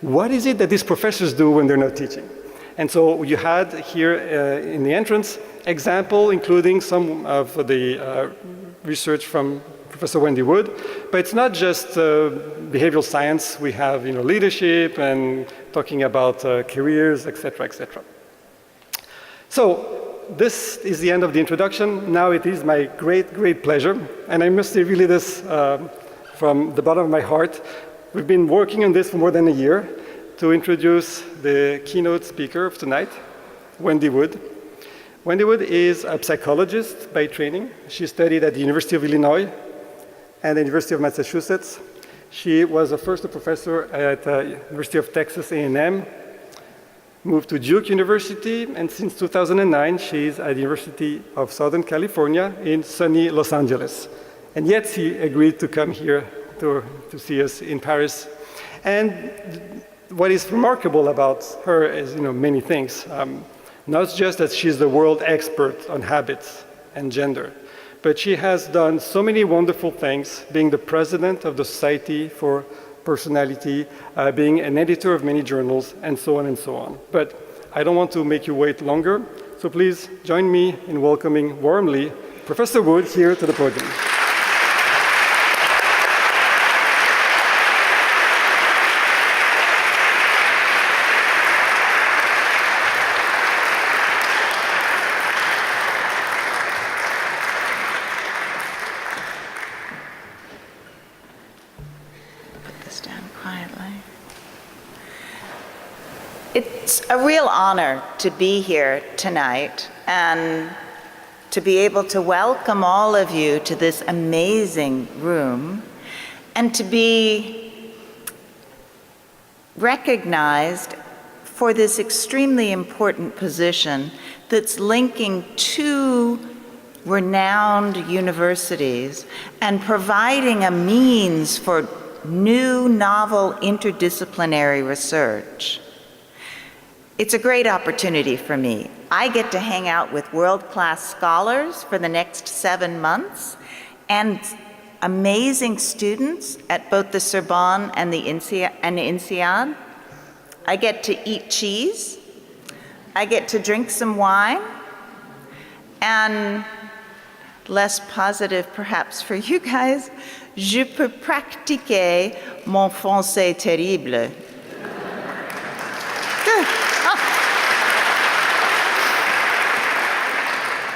What is it that these professors do when they're not teaching? And so you had here in the entrance example, including some of the research from Professor Wendy Wood, but it's not just behavioral science. We have leadership and talking about careers, etc., etc. So this is the end of the introduction. Now it is my great, great pleasure, and I must say really this from the bottom of my heart. We've been working on this for more than a year to introduce the keynote speaker of tonight, Wendy Wood. Wendy Wood is a psychologist by training. She studied at the University of Illinois and the University of Massachusetts. She was first a professor at the University of Texas A&M, moved to Duke University, and since 2009, she's at the University of Southern California in sunny Los Angeles. And yet she agreed to come here to see us in Paris. And what is remarkable about her is, many things. Not just that she's the world expert on habits and gender, but she has done so many wonderful things, being the president of the Society for Personality, being an editor of many journals, and so on and so on. But I don't want to make you wait longer, so please join me in welcoming warmly Professor Wood here to the podium. It's a real honor to be here tonight and to be able to welcome all of you to this amazing room and to be recognized for this extremely important position that's linking two renowned universities and providing a means for new, novel, interdisciplinary research. It's a great opportunity for me. I get to hang out with world-class scholars for the next 7 months and amazing students at both the Sorbonne and the INSEAD. I get to eat cheese. I get to drink some wine. And less positive perhaps for you guys, je peux pratiquer mon français terrible.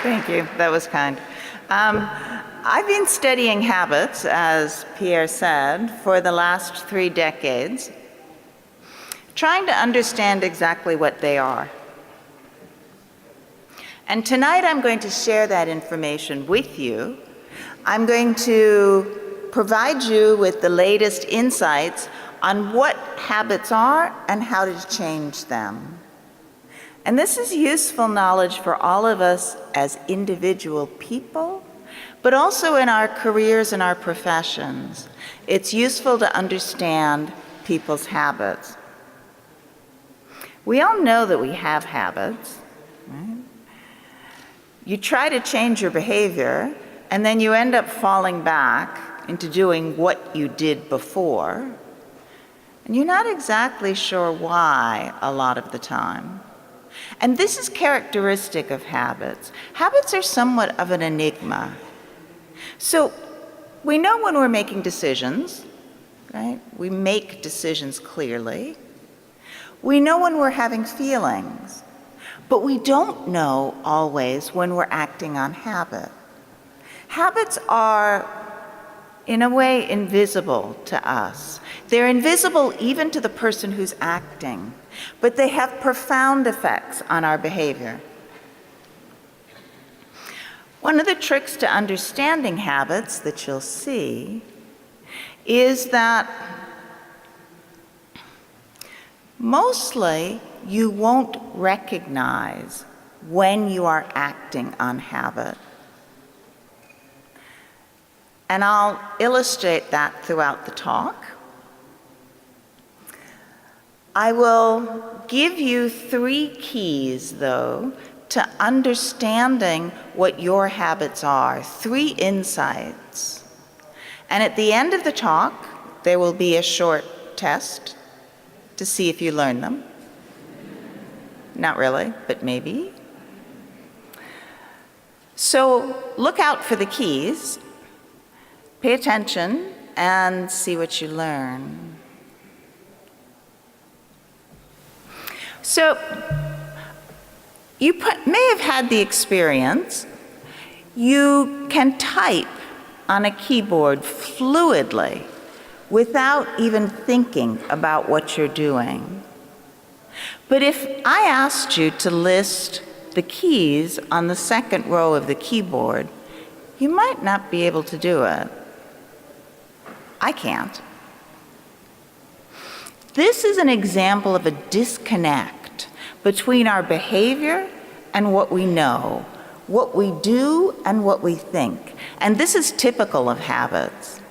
Thank you, that was kind. I've been studying habits, as Pierre said, for the last 3 decades, trying to understand exactly what they are. And tonight I'm going to share that information with you. I'm going to provide you with the latest insights on what habits are and how to change them. And this is useful knowledge for all of us as individual people, but also in our careers and our professions. It's useful to understand people's habits. We all know that we have habits, right? You try to change your behavior, and then you end up falling back into doing what you did before, and you're not exactly sure why a lot of the time. And this is characteristic of habits. Habits are somewhat of an enigma. So we know when we're making decisions, right? We make decisions clearly. We know when we're having feelings, but we don't know always when we're acting on habit. Habits are, in a way, invisible to us. They're invisible even to the person who's acting, but they have profound effects on our behavior. One of the tricks to understanding habits that you'll see is that mostly you won't recognize when you are acting on habit. And I'll illustrate that throughout the talk. I will give you 3 keys, though, to understanding what your habits are, 3 insights. And at the end of the talk, there will be a short test. to see if you learn them. Not really, but maybe. So look out for the keys, pay attention, and see what you learn. So you may have had the experience, you can type on a keyboard fluidly without even thinking about what you're doing. But if I asked you to list the keys on the second row of the keyboard, you might not be able to do it. I can't. This is an example of a disconnect between our behavior and what we know, what we do and what we think. And this is typical of habits.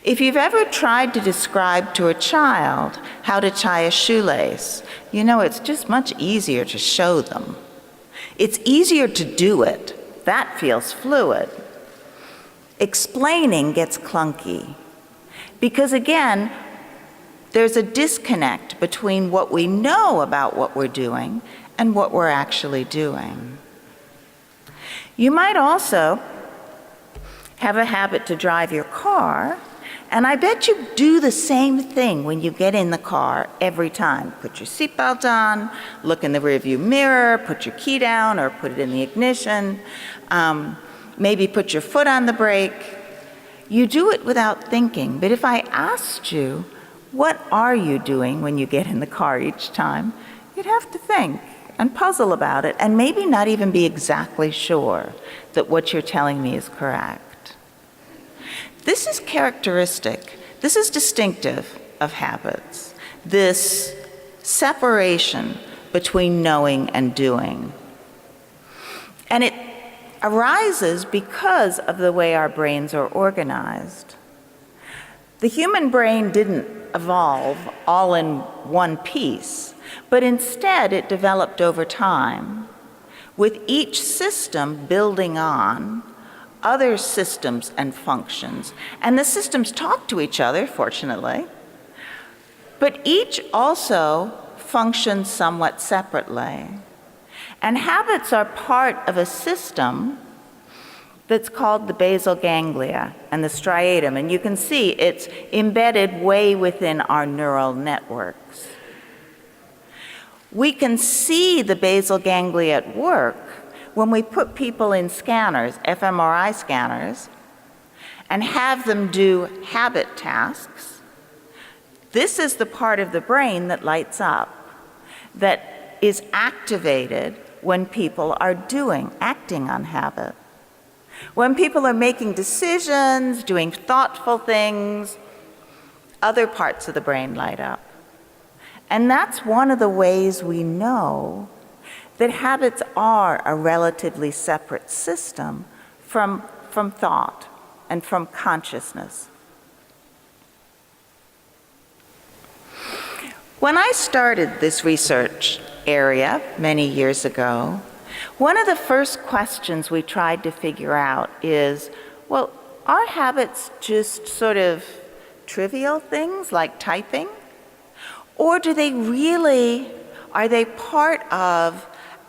If you've ever tried to describe to a child how to tie a shoelace, you know it's just much easier to show them. It's easier to do it. That feels fluid. Explaining gets clunky. Because again, there's a disconnect between what we know about what we're doing and what we're actually doing. You might also have a habit to drive your car, and I bet you do the same thing when you get in the car every time. Put your seatbelt on, look in the rearview mirror, put your key down or put it in the ignition, maybe put your foot on the brake. You do it without thinking, but if I asked you, what are you doing when you get in the car each time? You'd have to think and puzzle about it and maybe not even be exactly sure that what you're telling me is correct. This is characteristic, this is distinctive of habits, this separation between knowing and doing. And it arises because of the way our brains are organized. The human brain didn't evolve all in one piece, but instead it developed over time, with each system building on other systems and functions. And the systems talk to each other, fortunately, but each also functions somewhat separately. And habits are part of a system that's called the basal ganglia and the striatum. And you can see it's embedded way within our neural networks. We can see the basal ganglia at work when we put people in scanners, fMRI scanners, and have them do habit tasks. This is the part of the brain that lights up, that is activated when people are acting on habit. When people are making decisions, doing thoughtful things, other parts of the brain light up. And that's one of the ways we know that habits are a relatively separate system from thought and from consciousness. When I started this research area many years ago, one of the first questions we tried to figure out is, well, are habits just sort of trivial things like typing? Or are they part of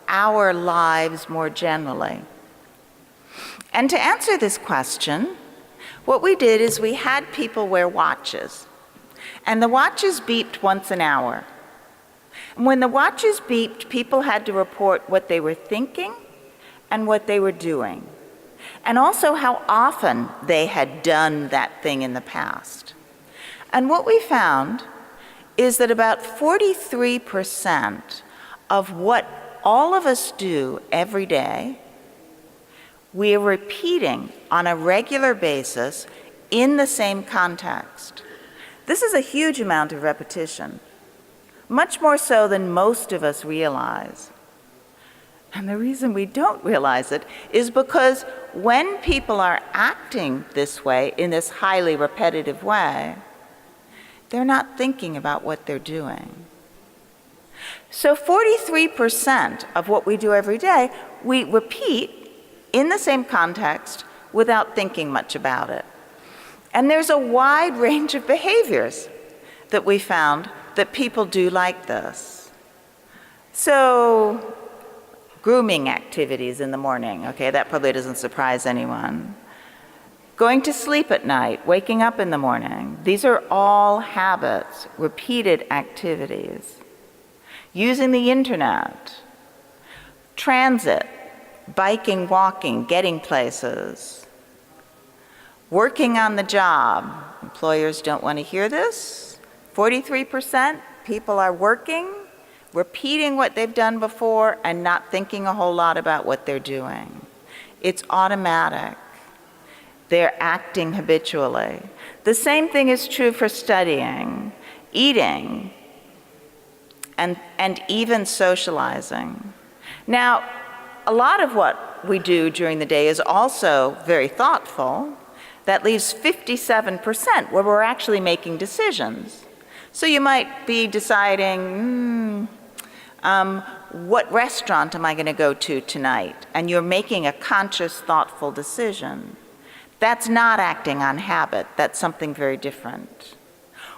our lives more generally? And to answer this question, what we did is we had people wear watches. And the watches beeped once an hour. And when the watches beeped, people had to report what they were thinking and what they were doing, and also how often they had done that thing in the past. And what we found is that about 43% of what all of us do every day, we are repeating on a regular basis in the same context. This is a huge amount of repetition, much more so than most of us realize. And the reason we don't realize it is because when people are acting this way, in this highly repetitive way, they're not thinking about what they're doing. So 43% of what we do every day, we repeat in the same context without thinking much about it. And there's a wide range of behaviors that we found that people do like this. So, grooming activities in the morning, okay, that probably doesn't surprise anyone. Going to sleep at night, waking up in the morning, these are all habits, repeated activities. Using the internet, transit, biking, walking, getting places. Working on the job. Employers don't want to hear this. 43% people are working, repeating what they've done before and not thinking a whole lot about what they're doing. It's automatic. They're acting habitually. The same thing is true for studying, eating, and even socializing. Now, a lot of what we do during the day is also very thoughtful. That leaves 57% where we're actually making decisions. So you might be deciding, what restaurant am I going to go to tonight? And you're making a conscious, thoughtful decision. That's not acting on habit. That's something very different.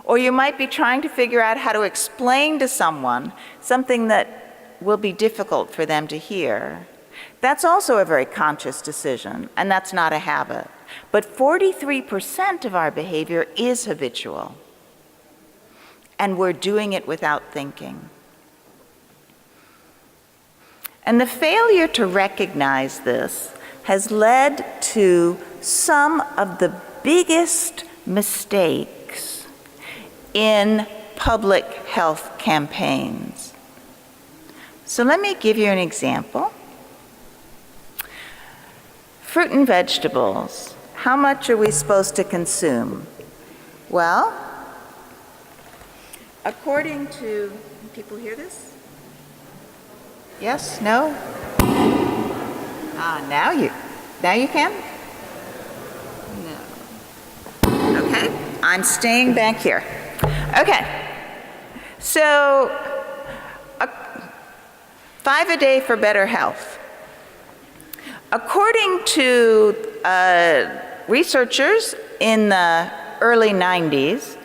Or you might be trying to figure out how to explain to someone something that will be difficult for them to hear. That's also a very conscious decision, and that's not a habit. But 43% of our behavior is habitual, and we're doing it without thinking. And the failure to recognize this has led to some of the biggest mistakes in public health campaigns. So let me give you an example. Fruit and vegetables. How much are we supposed to consume? Well, according to, can people hear this? Yes? No? Now you can? No. Okay, I'm staying back here. Okay, so 5 a day for better health. According to researchers in the early 90s,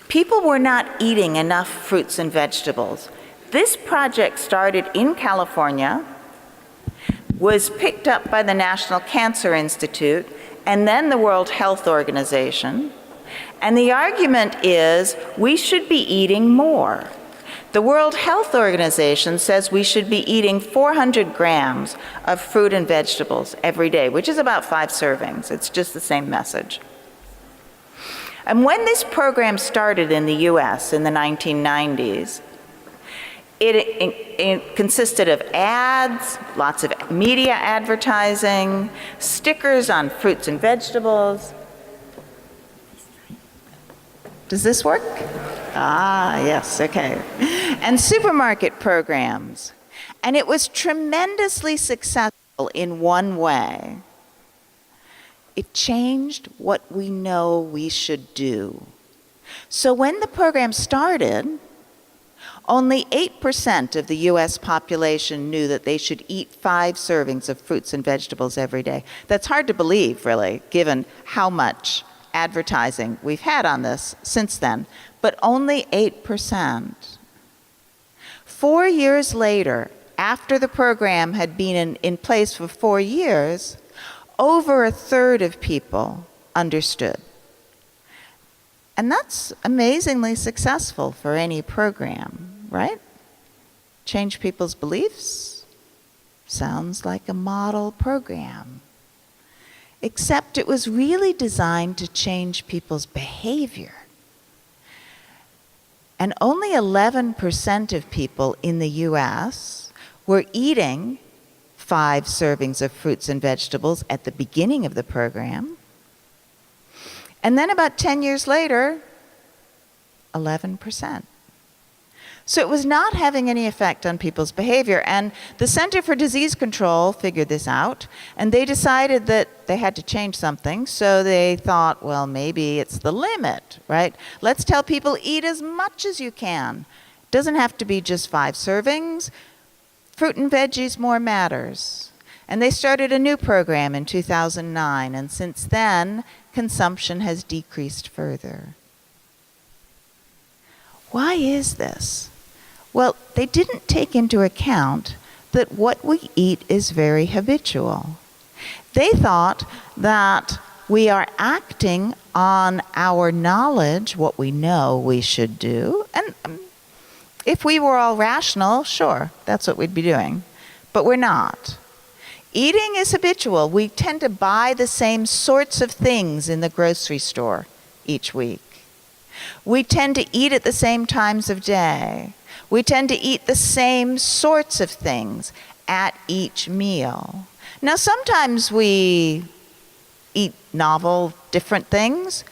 people were not eating enough fruits and vegetables. This project started in California, was picked up by the National Cancer Institute, and then the World Health Organization. And the argument is we should be eating more. The World Health Organization says we should be eating 400 grams of fruit and vegetables every day, which is about 5 servings. It's just the same message. And when this program started in the US in the 1990s, it consisted of ads, lots of media advertising, stickers on fruits and vegetables. Does this work? Yes, okay. And supermarket programs. And it was tremendously successful in one way. It changed what we know we should do. So when the program started, only 8% of the US population knew that they should eat 5 servings of fruits and vegetables every day. That's hard to believe, really, given how much advertising we've had on this since then, but only 8%. 4 years later, after the program had been in place for 4 years, over a third of people understood. And that's amazingly successful for any program, right? Change people's beliefs? Sounds like a model program. Except it was really designed to change people's behavior. And only 11% of people in the US were eating 5 servings of fruits and vegetables at the beginning of the program. And then about 10 years later, 11%. So it was not having any effect on people's behavior. And the Center for Disease Control figured this out, and they decided that they had to change something. So they thought, well, maybe it's the limit, right? Let's tell people eat as much as you can. It doesn't have to be just 5 servings. Fruit and veggies more matters. And they started a new program in 2009, and since then, consumption has decreased further. Why is this? Well, they didn't take into account that what we eat is very habitual. They thought that we are acting on our knowledge, what we know we should do, and if we were all rational, sure, that's what we'd be doing. But we're not. Eating is habitual. We tend to buy the same sorts of things in the grocery store each week. We tend to eat at the same times of day. We tend to eat the same sorts of things at each meal. Now, sometimes we eat novel, different things,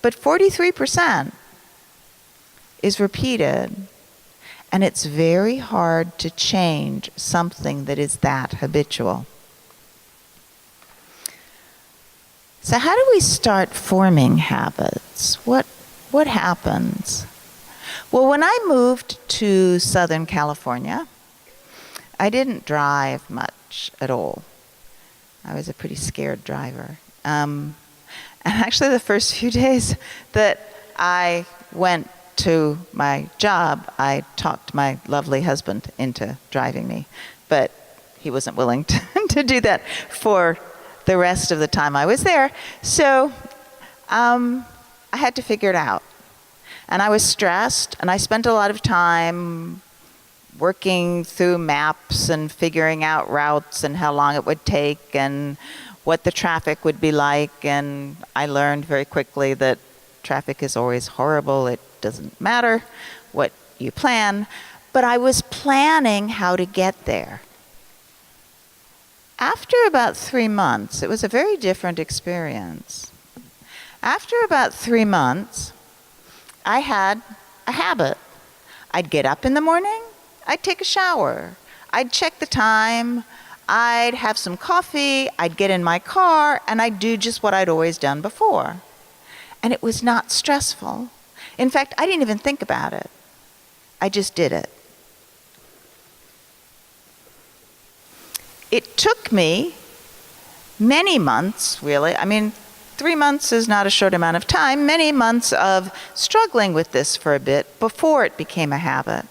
but 43% is repeated. And it's very hard to change something that is that habitual. So how do we start forming habits? What happens? Well, when I moved to Southern California, I didn't drive much at all. I was a pretty scared driver. And actually the first few days that I went to my job, I talked my lovely husband into driving me, but he wasn't willing to do that for the rest of the time I was there. So I had to figure it out. And I was stressed, and I spent a lot of time working through maps and figuring out routes and how long it would take and what the traffic would be like. And I learned very quickly that traffic is always horrible. It doesn't matter what you plan. But I was planning how to get there. After about 3 months, it was a very different experience. After about 3 months, I had a habit. I'd get up in the morning, I'd take a shower, I'd check the time, I'd have some coffee, I'd get in my car, and I'd do just what I'd always done before. And it was not stressful. In fact, I didn't even think about it. I just did it. It took me many months, really. I mean, 3 months is not a short amount of time. Many months of struggling with this for a bit before it became a habit.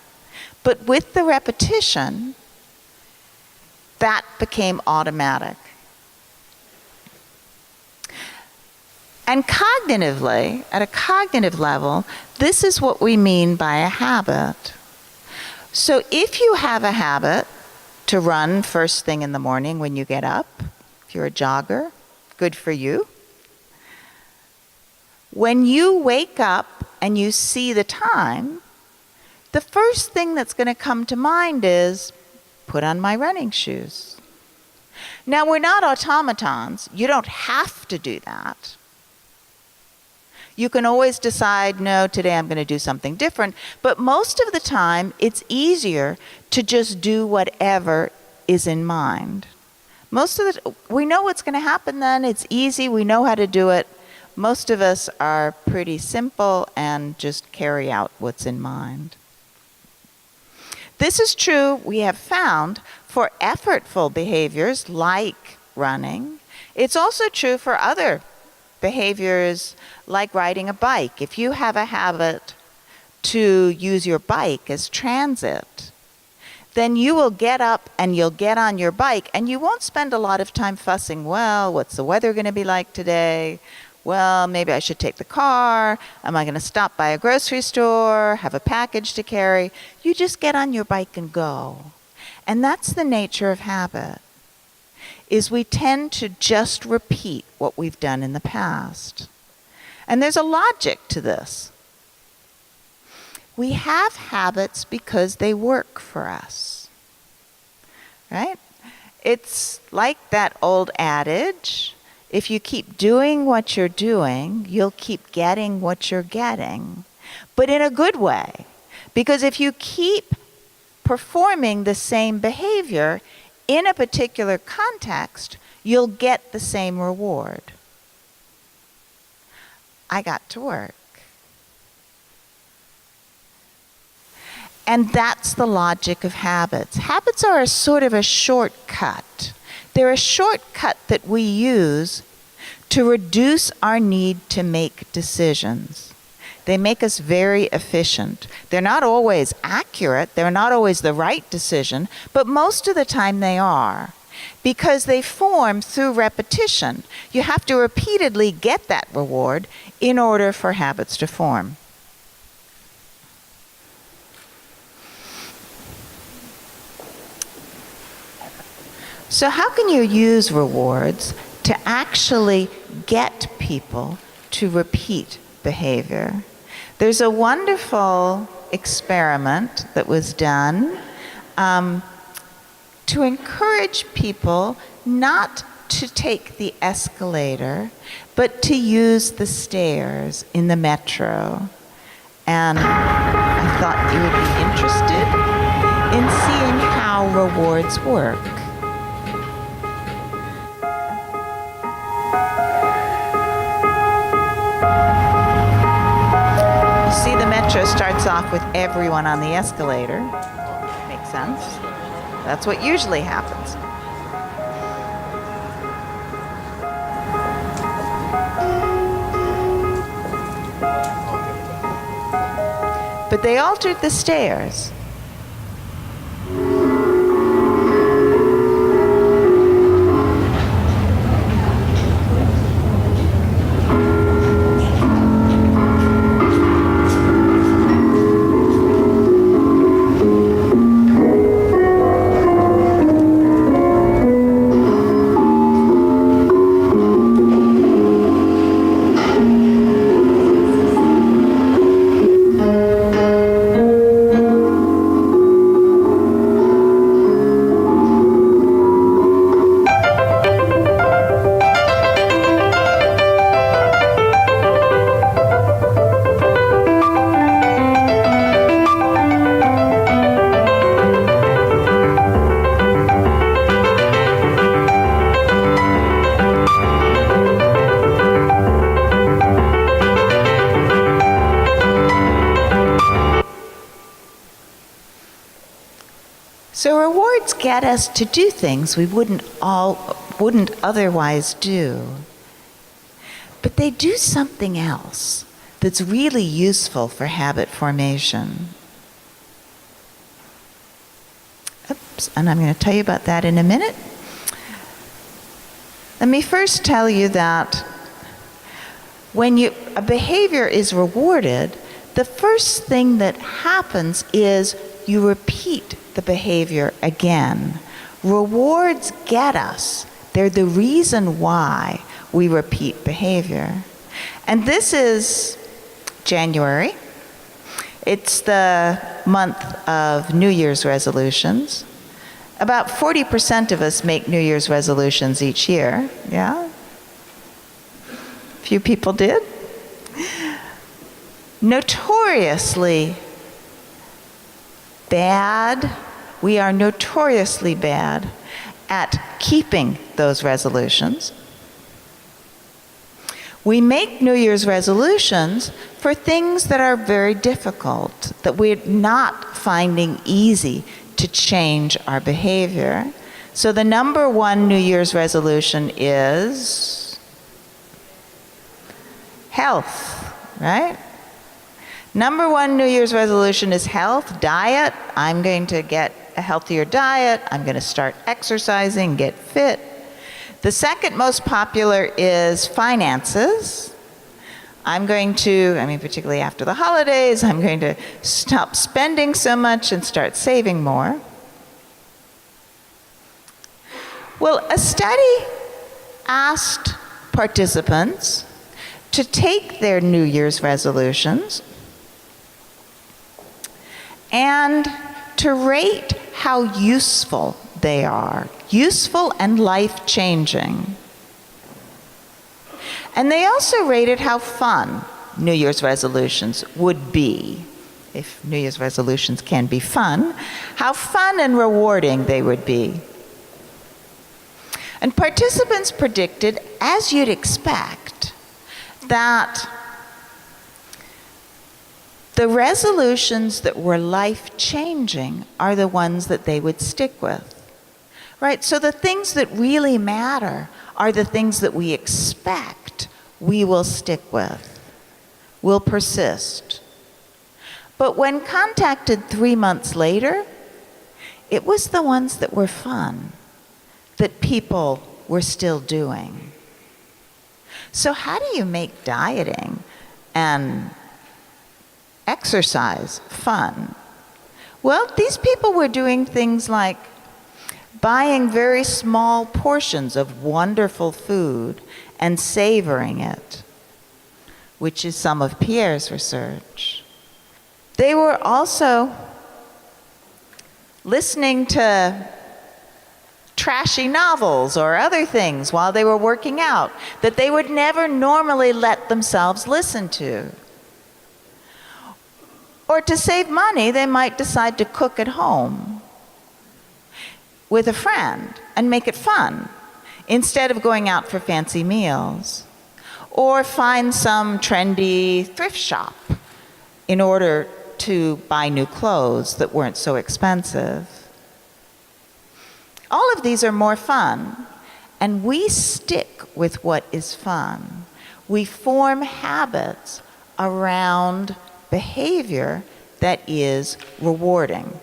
But with the repetition, that became automatic. And cognitively, at a cognitive level, this is what we mean by a habit. So if you have a habit to run first thing in the morning when you get up, if you're a jogger, good for you. When you wake up and you see the time, the first thing that's going to come to mind is, put on my running shoes. Now, we're not automatons. You don't have to do that. You can always decide, no, today I'm going to do something different. But most of the time, it's easier to just do whatever is in mind. We know what's going to happen then. It's easy. We know how to do it. Most of us are pretty simple and just carry out what's in mind. This is true, we have found, for effortful behaviors like running. It's also true for other behaviors like riding a bike. If you have a habit to use your bike as transit, then you will get up and you'll get on your bike and you won't spend a lot of time fussing, well, what's the weather going to be like today? Well, maybe I should take the car. Am I going to stop by a grocery store, have a package to carry? You just get on your bike and go. And that's the nature of habit, is we tend to just repeat what we've done in the past. And there's a logic to this. We have habits because they work for us, right? It's like that old adage, if you keep doing what you're doing, you'll keep getting what you're getting, but in a good way. Because if you keep performing the same behavior in a particular context, you'll get the same reward. I got to work. And that's the logic of habits. Habits are a sort of a shortcut. They're a shortcut that we use to reduce our need to make decisions, They make us very efficient. They're not always accurate, they're not always the right decision, but most of the time they are, because they form through repetition. You have to repeatedly get that reward in order for habits to form. So how can you use rewards to actually get people to repeat behavior? There's a wonderful experiment that was done to encourage people not to take the escalator, but to use the stairs in the metro. And I thought you would be interested in seeing how rewards work. See, the metro starts off with everyone on the escalator. Makes sense? That's what usually happens. But they altered the stairs. So rewards get us to do things we wouldn't otherwise do. But they do something else that's really useful for habit formation. Oops, and I'm going to tell you about that in a minute. Let me first tell you that when a behavior is rewarded, the first thing that happens is you repeat the behavior again. Rewards get us. They're the reason why we repeat behavior. And this is January. It's the month of New Year's resolutions. About 40% of us make New Year's resolutions each year. Yeah? Few people did. Notoriously bad. We are notoriously bad at keeping those resolutions. We make New Year's resolutions for things that are very difficult, that we're not finding easy to change our behavior. So the number one New Year's resolution is health, right? Number one New Year's resolution is health, diet. I'm going to get a healthier diet. I'm going to start exercising, get fit. The second most popular is finances. Particularly after the holidays, I'm going to stop spending so much and start saving more. Well, a study asked participants to take their New Year's resolutions and to rate how useful they are, useful and life-changing. And they also rated how fun New Year's resolutions would be, if New Year's resolutions can be fun, how fun and rewarding they would be. And participants predicted, as you'd expect, that the resolutions that were life-changing are the ones that they would stick with. Right? So the things that really matter are the things that we expect we will stick with. will persist. But when contacted 3 months later, it was the ones that were fun, that people were still doing. So how do you make dieting and exercise fun? Well, these people were doing things like buying very small portions of wonderful food and savoring it, which is some of Pierre's research. They were also listening to trashy novels or other things while they were working out that they would never normally let themselves listen to. Or to save money, they might decide to cook at home with a friend and make it fun instead of going out for fancy meals. Or find some trendy thrift shop in order to buy new clothes that weren't so expensive. All of these are more fun, and we stick with what is fun. We form habits around behavior that is rewarding.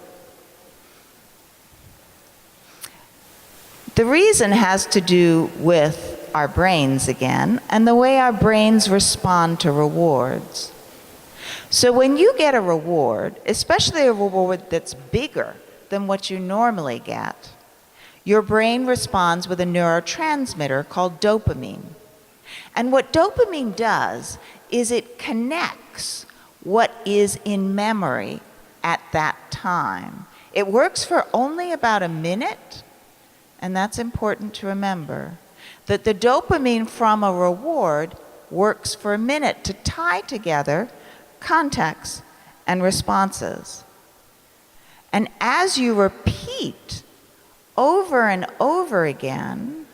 The reason has to do with our brains again, and the way our brains respond to rewards. So when you get a reward, especially a reward that's bigger than what you normally get, your brain responds with a neurotransmitter called dopamine. And what dopamine does is it connects what is in memory at that time. It works for only about a minute, and that's important to remember, that the dopamine from a reward works for a minute to tie together contexts and responses. And as you repeat over and over again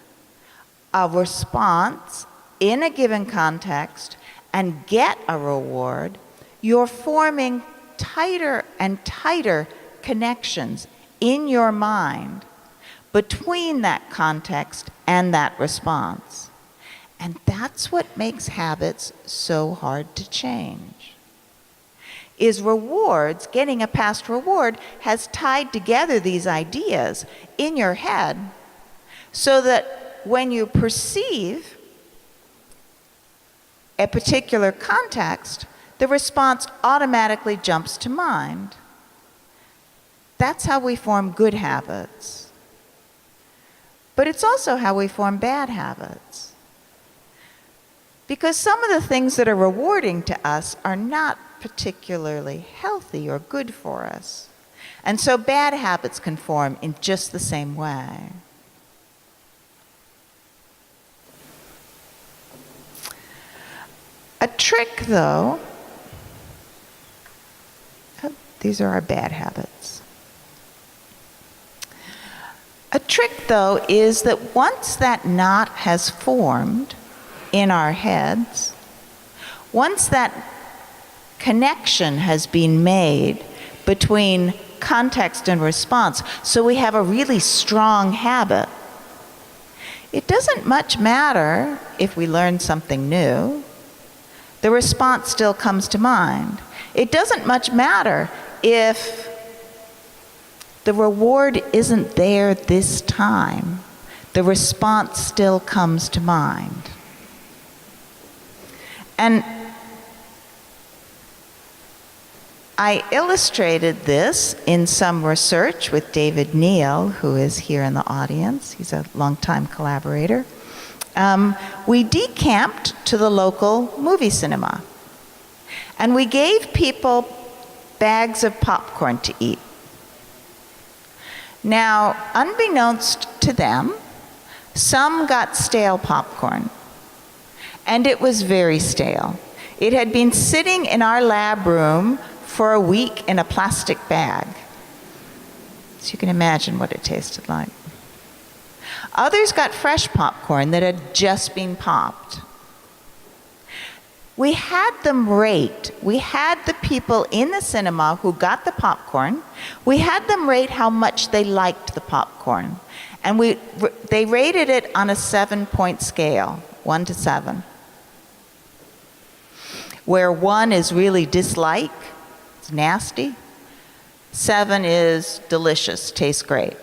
a response in a given context and get a reward, you're forming tighter and tighter connections in your mind between that context and that response. And that's what makes habits so hard to change. Is rewards, getting a past reward, has tied together these ideas in your head so that when you perceive a particular context, the response automatically jumps to mind. That's how we form good habits. But it's also how we form bad habits. Because some of the things that are rewarding to us are not particularly healthy or good for us. And so bad habits can form in just the same way. A trick, though, these are our bad habits. A trick, though, is that once that knot has formed in our heads, once that connection has been made between context and response, so we have a really strong habit, it doesn't much matter if we learn something new. The response still comes to mind. It doesn't much matter if the reward isn't there this time. The response still comes to mind. And I illustrated this in some research with David Neal, who is here in the audience. He's a longtime collaborator. We decamped to the local movie cinema, and we gave people bags of popcorn to eat. Now, unbeknownst to them, some got stale popcorn, and it was very stale. It had been sitting in our lab room for a week in a plastic bag. So you can imagine what it tasted like. Others got fresh popcorn that had just been popped. We had them rate. We had the people in the cinema who got the popcorn, we had them rate how much they liked the popcorn. And they rated it on a 7-point scale, 1 to 7. where 1 is really dislike, it's nasty. 7 is delicious, tastes great.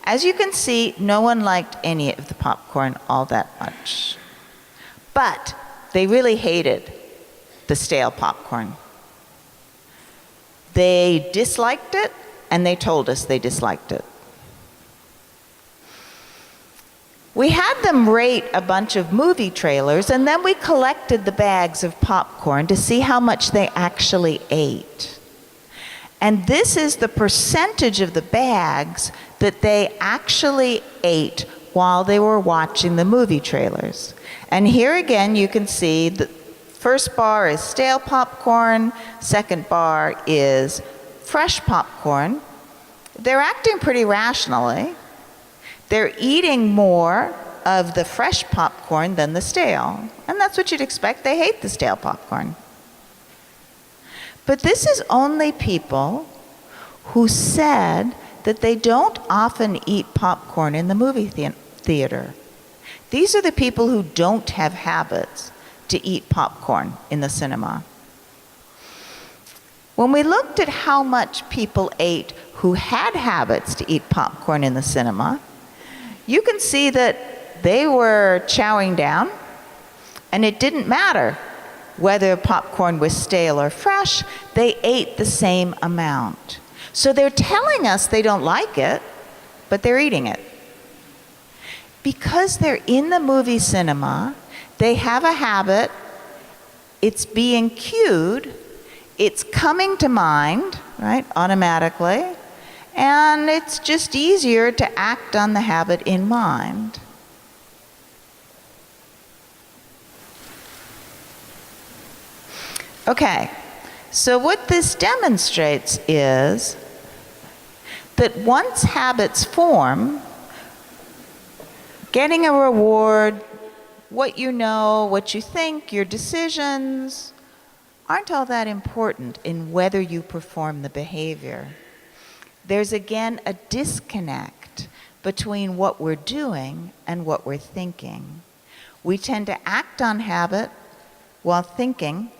As you can see, no one liked any of the popcorn all that much. But they really hated the stale popcorn. They disliked it, and they told us they disliked it. We had them rate a bunch of movie trailers, and then we collected the bags of popcorn to see how much they actually ate. And this is the percentage of the bags that they actually ate while they were watching the movie trailers. And here again, you can see the first bar is stale popcorn, second bar is fresh popcorn. They're acting pretty rationally. They're eating more of the fresh popcorn than the stale. And that's what you'd expect. They hate the stale popcorn. But this is only people who said that they don't often eat popcorn in the movie theater. These are the people who don't have habits to eat popcorn in the cinema. When we looked at how much people ate who had habits to eat popcorn in the cinema, you can see that they were chowing down, and it didn't matter whether popcorn was stale or fresh, they ate the same amount. So they're telling us they don't like it, but they're eating it. Because they're in the movie cinema, they have a habit, it's being cued, it's coming to mind, right, automatically, and it's just easier to act on the habit in mind. Okay, so what this demonstrates is that once habits form, getting a reward, what you know, what you think, your decisions, aren't all that important in whether you perform the behavior. There's again a disconnect between what we're doing and what we're thinking. We tend to act on habit while thinking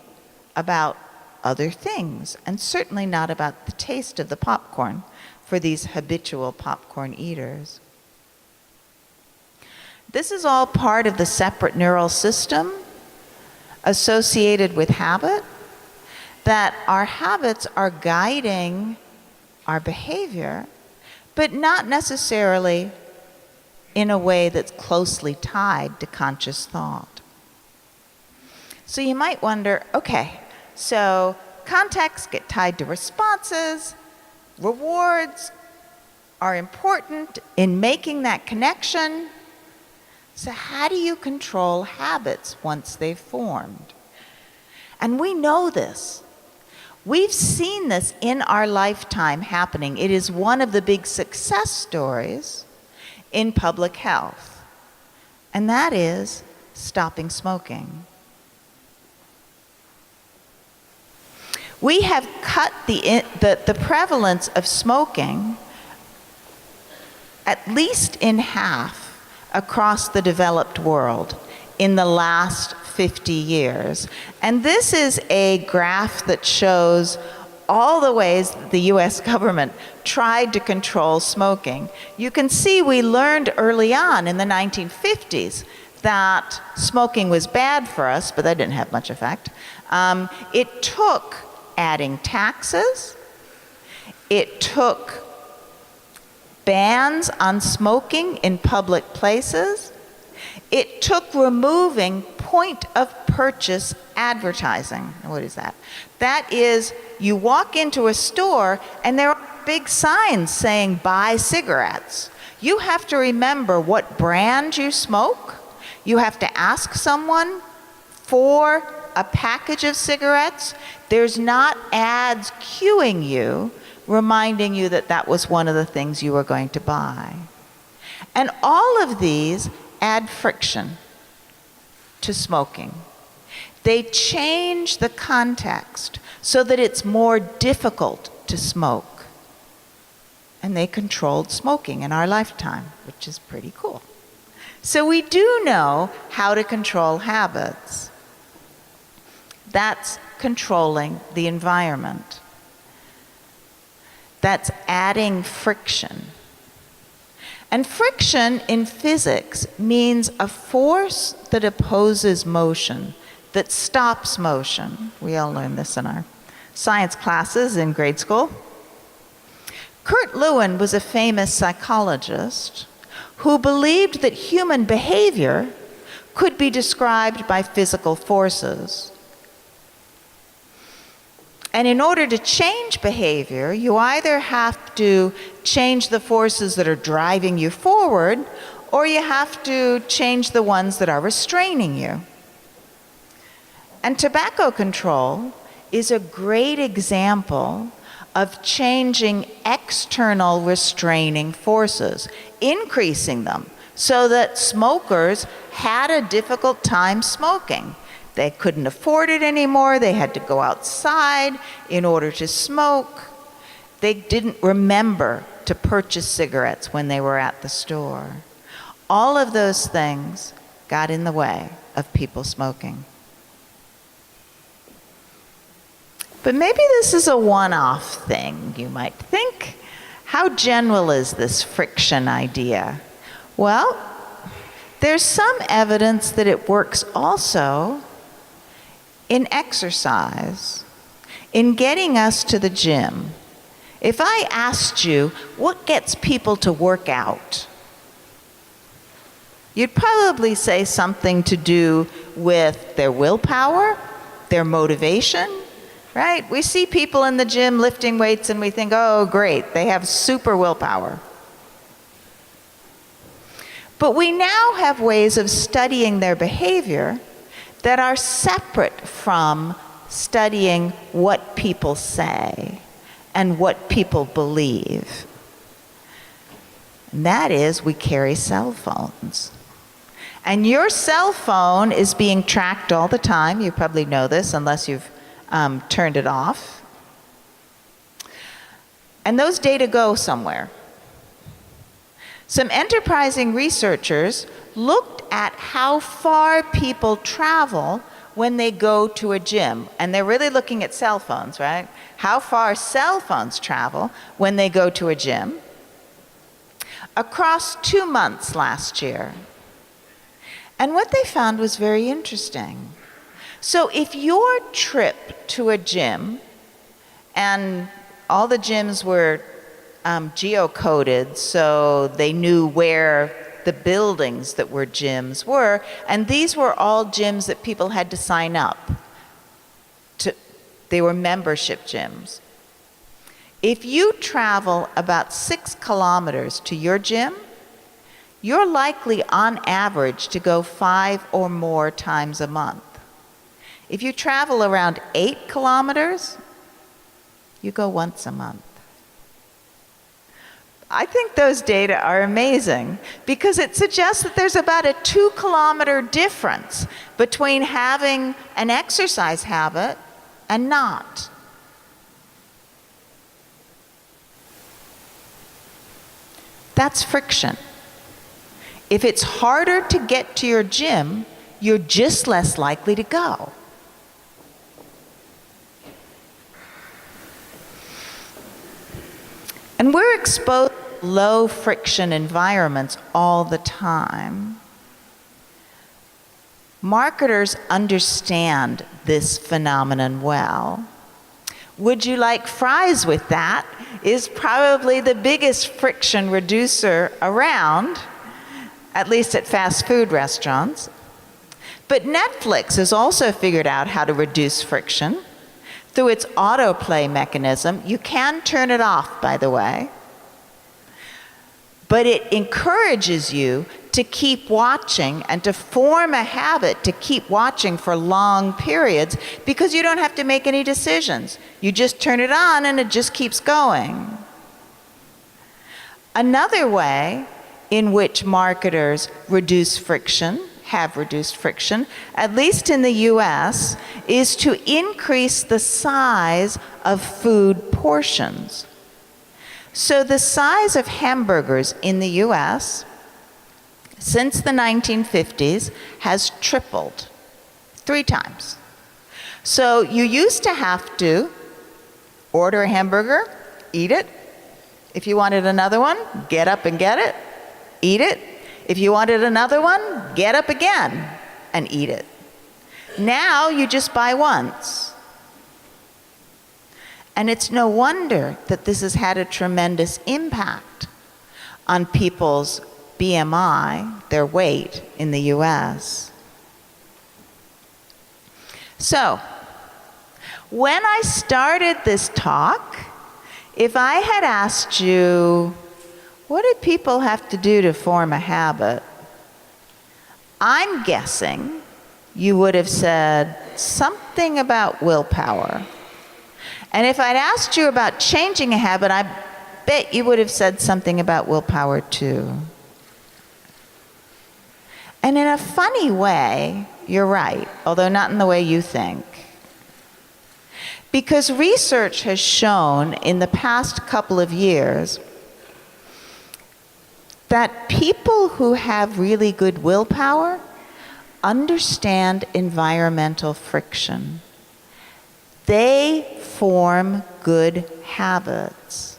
about other things, and certainly not about the taste of the popcorn for these habitual popcorn eaters. This is all part of the separate neural system associated with habit, that our habits are guiding our behavior, but not necessarily in a way that's closely tied to conscious thought. So you might wonder, okay, so contexts get tied to responses, rewards are important in making that connection. So how do you control habits once they've formed? And we know this. We've seen this in our lifetime happening. It is one of the big success stories in public health, and that is stopping smoking. We have cut the prevalence of smoking at least in half across the developed world in the last 50 years. And this is a graph that shows all the ways the US government tried to control smoking. You can see we learned early on in the 1950s that smoking was bad for us, but that didn't have much effect. It took adding taxes, it took bans on smoking in public places, it took removing point of purchase advertising. What is that? That is, you walk into a store and there are big signs saying buy cigarettes. You have to remember what brand you smoke. You have to ask someone for a package of cigarettes. There's not ads cueing you, reminding you that that was one of the things you were going to buy. And all of these add friction to smoking. They change the context so that it's more difficult to smoke. And they controlled smoking in our lifetime, which is pretty cool. So we do know how to control habits. That's controlling the environment. That's adding friction. And friction in physics means a force that opposes motion, that stops motion. We all learned this in our science classes in grade school. Kurt Lewin was a famous psychologist who believed that human behavior could be described by physical forces. And in order to change behavior, you either have to change the forces that are driving you forward, or you have to change the ones that are restraining you. And tobacco control is a great example of changing external restraining forces, increasing them, so that smokers had a difficult time smoking. They couldn't afford it anymore. They had to go outside in order to smoke. They didn't remember to purchase cigarettes when they were at the store. All of those things got in the way of people smoking. But maybe this is a one-off thing, you might think. How general is this friction idea? Well, there's some evidence that it works also in exercise, in getting us to the gym. If I asked you, what gets people to work out? You'd probably say something to do with their willpower, their motivation, right? We see people in the gym lifting weights and we think, oh, great, they have super willpower. But we now have ways of studying their behavior that are separate from studying what people say and what people believe. And that is, we carry cell phones. And your cell phone is being tracked all the time. You probably know this unless you've turned it off. And those data go somewhere. Some enterprising researchers looked at how far people travel when they go to a gym. And they're really looking at cell phones, right? How far cell phones travel when they go to a gym. Across 2 months last year. And what they found was very interesting. So if your trip to a gym, and all the gyms were geocoded, so they knew where the buildings that were gyms were, and these were all gyms that people had to sign up to. They were membership gyms. If you travel about 6 kilometers to your gym, you're likely on average to go 5 or more times a month. If you travel around 8 kilometers, you go once a month. I think those data are amazing because it suggests that there's about a 2-kilometer difference between having an exercise habit and not. That's friction. If it's harder to get to your gym, you're just less likely to go. And we're exposed to low friction environments all the time. Marketers understand this phenomenon well. Would you like fries with that is probably the biggest friction reducer around, at least at fast food restaurants. But Netflix has also figured out how to reduce friction. Through its autoplay mechanism. You can turn it off, by the way. But it encourages you to keep watching and to form a habit to keep watching for long periods because you don't have to make any decisions. You just turn it on and it just keeps going. Another way in which marketers have reduced friction, at least in the US, is to increase the size of food portions. So the size of hamburgers in the US since the 1950s has tripled 3 times. So you used to have to order a hamburger, eat it. If you wanted another one, get up and get it, eat it. If you wanted another one, get up again and eat it. Now you just buy once. And it's no wonder that this has had a tremendous impact on people's BMI, their weight in the US. So, when I started this talk, if I had asked you, what do people have to do to form a habit? I'm guessing you would have said something about willpower. And if I'd asked you about changing a habit, I bet you would have said something about willpower too. And in a funny way, you're right, although not in the way you think. Because research has shown in the past couple of years that people who have really good willpower understand environmental friction. They form good habits.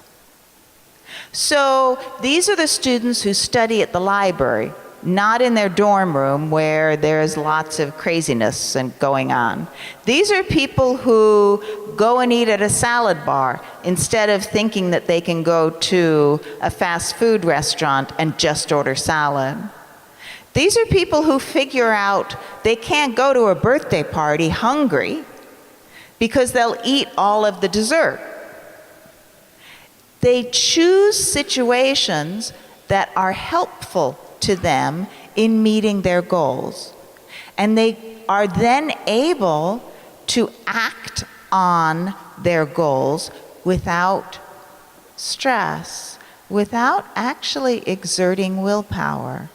So these are the students who study at the library, not in their dorm room where there's lots of craziness going on. These are people who go and eat at a salad bar instead of thinking that they can go to a fast food restaurant and just order salad. These are people who figure out they can't go to a birthday party hungry because they'll eat all of the dessert. They choose situations that are helpful to them in meeting their goals. And they are then able to act on their goals without stress, without actually exerting willpower.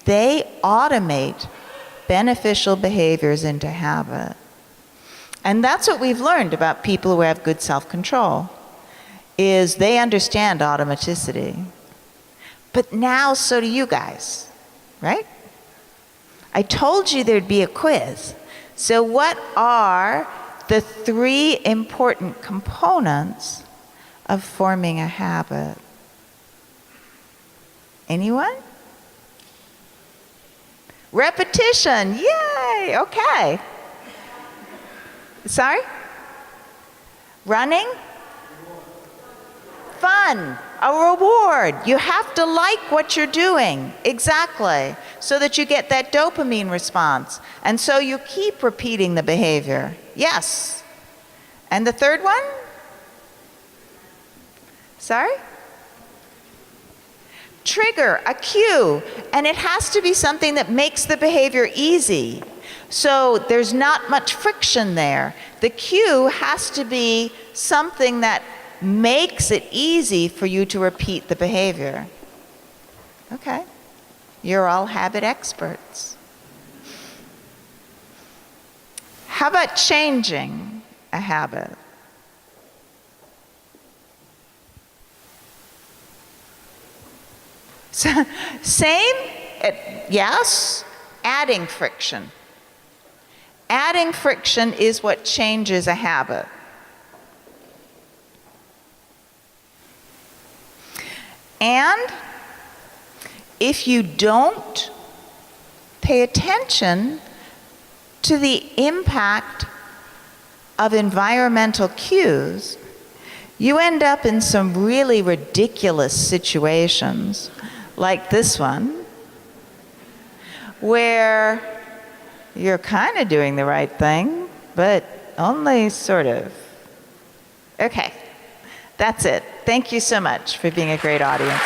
They automate beneficial behaviors into habit. And that's what we've learned about people who have good self-control, is they understand automaticity. But now so do you guys, right? I told you there'd be a quiz. So what are the 3 important components of forming a habit? Anyone? Repetition, yay, okay. Sorry? Running? Fun, a reward. You have to like what you're doing, exactly, so that you get that dopamine response. And so you keep repeating the behavior. Yes. And the third one? Sorry? Trigger, a cue, and it has to be something that makes the behavior easy. So there's not much friction there. The cue has to be something that makes it easy for you to repeat the behavior. Okay, you're all habit experts. How about changing a habit? So, same, yes, adding friction. Adding friction is what changes a habit. And if you don't pay attention to the impact of environmental cues, you end up in some really ridiculous situations, like this one, where you're kind of doing the right thing, but only sort of. Okay, that's it. Thank you so much for being a great audience.